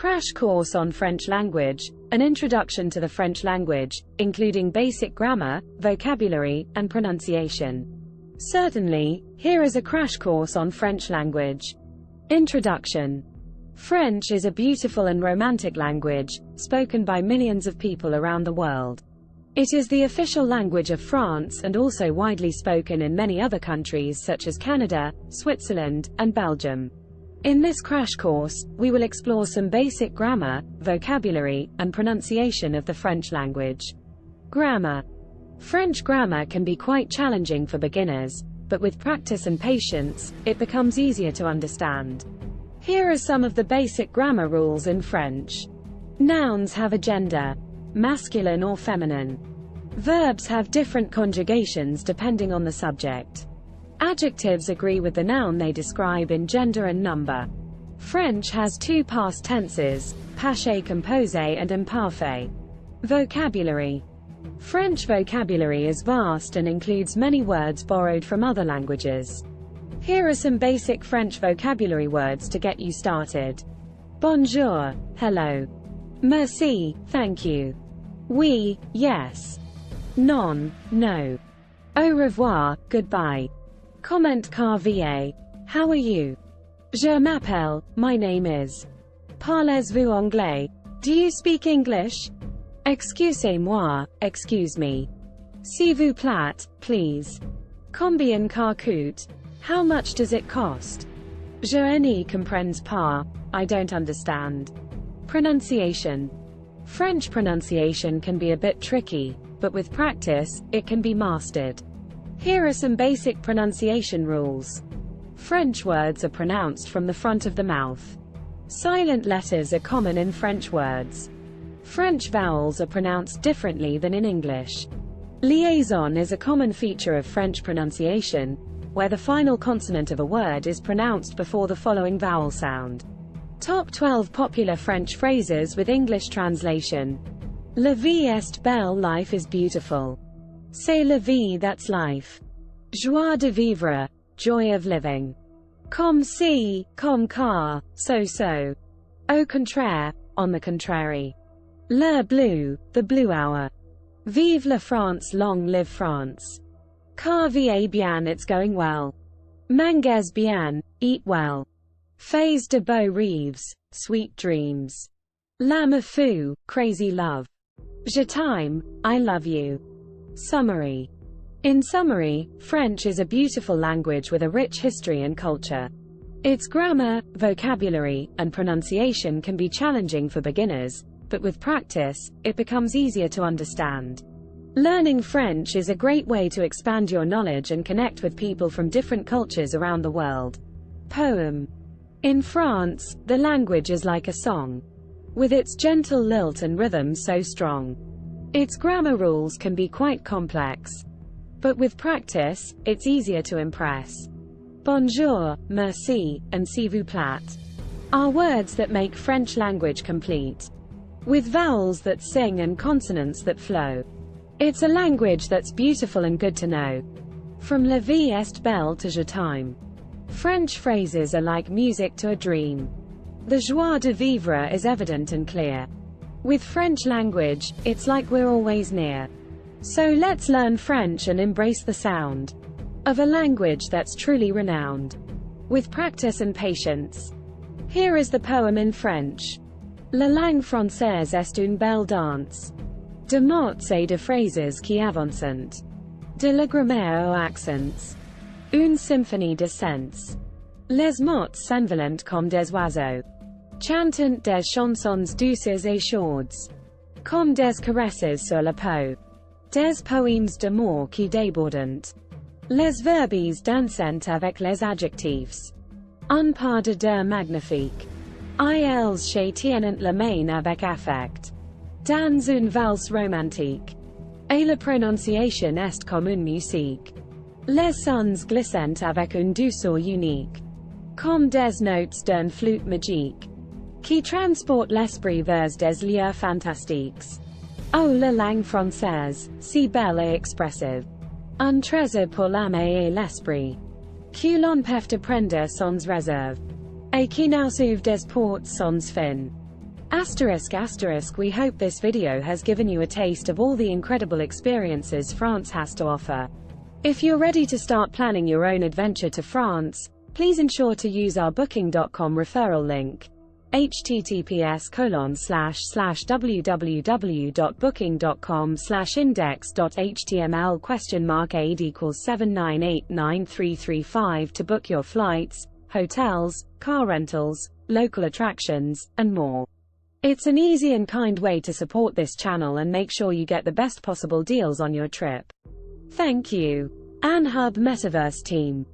Crash course on French language, an introduction to the French language, including basic grammar, vocabulary, and pronunciation. Certainly, here is a crash course on French language. Introduction. French is a beautiful and romantic language, spoken by millions of people around the world. It is the official language of France and also widely spoken in many other countries such as Canada, Switzerland, and Belgium. In this crash course, we will explore some basic grammar, vocabulary, and pronunciation of the French language. Grammar. French grammar can be quite challenging for beginners, but with practice and patience, it becomes easier to understand. Here are some of the basic grammar rules in French. Nouns have a gender, masculine or feminine. Verbs have different conjugations depending on the subject. Adjectives agree with the noun they describe in gender and number. French has two past tenses, passé composé and imparfait. Vocabulary. French vocabulary is vast and includes many words borrowed from other languages. Here are some basic French vocabulary words to get you started. Bonjour, hello. Merci, thank you. Oui, yes. Non, no. Au revoir, goodbye. Comment va? How are you? Je m'appelle, my name is. Parlez-vous anglais? Do you speak English? Excusez-moi, excuse me. S'il vous plaît, please. Combien ça coûte? How much does it cost? Je ne comprends pas, I don't understand. Pronunciation. French pronunciation can be a bit tricky, but with practice, it can be mastered. Here are some basic pronunciation rules. French words are pronounced from the front of the mouth. Silent letters are common in French words. French vowels are pronounced differently than in English. Liaison is a common feature of French pronunciation, where the final consonant of a word is pronounced before the following vowel sound. Top 12 popular French phrases with English translation. La vie est belle, life is beautiful. C'est la vie, that's life. Joie de vivre, joy of living. Comme si, comme car, so. Au contraire, on the contrary. L'heure bleue, the blue hour. Vive la France, long live France. Car va bien, it's going well. Manges bien, eat well. Fais de beaux rêves, sweet dreams. L'âme fou, crazy love. Je t'aime, I love you. Summary. In summary, French is a beautiful language with a rich history and culture. Its grammar, vocabulary, and pronunciation can be challenging for beginners, but with practice, it becomes easier to understand. Learning French is a great way to expand your knowledge and connect with people from different cultures around the world. Poem. In France, the language is like a song. With its gentle lilt and rhythm so strong. Its grammar rules can be quite complex. But with practice, it's easier to impress. Bonjour, merci, and s'il vous plaît are words that make French language complete. With vowels that sing and consonants that flow. It's a language that's beautiful and good to know. From la vie est belle to je t'aime. French phrases are like music to a dream. The joie de vivre is evident and clear. With French language, it's like we're always near. So let's learn French and embrace the sound of a language that's truly renowned. With practice and patience. Here is the poem in French. La langue française est une belle danse. De mots et de phrases qui avancent. De la grammaire aux accents. Une symphonie de sens. Les mots s'envolent comme des oiseaux. Chantant des chansons douces et chaudes. Comme des caresses sur la peau. Des poèmes d'amour qui débordent. Les verbes dansent avec les adjectifs. Un pas de deux magnifique. Ils se tiennent la main avec affect. Dans une valse romantique. Et la prononciation est comme une musique. Les sons glissent avec une douceur unique. Comme des notes d'une flûte magique. Qui transporte l'esprit vers des lieux fantastiques. Oh, la langue française, si belle et expressive. Un trésor pour l'âme et l'esprit. Que l'on peut apprendre sans réserve. Et qui nous ouvre des portes sans fin. ***, we hope this video has given you a taste of all the incredible experiences France has to offer. If you're ready to start planning your own adventure to France, please ensure to use our booking.com referral link. https://www.booking.com/index.html?AID=7989335 to book your flights, hotels, car rentals, local attractions, and more. It's an easy and kind way to support this channel and make sure you get the best possible deals on your trip. Thank you. Hub Metaverse Team.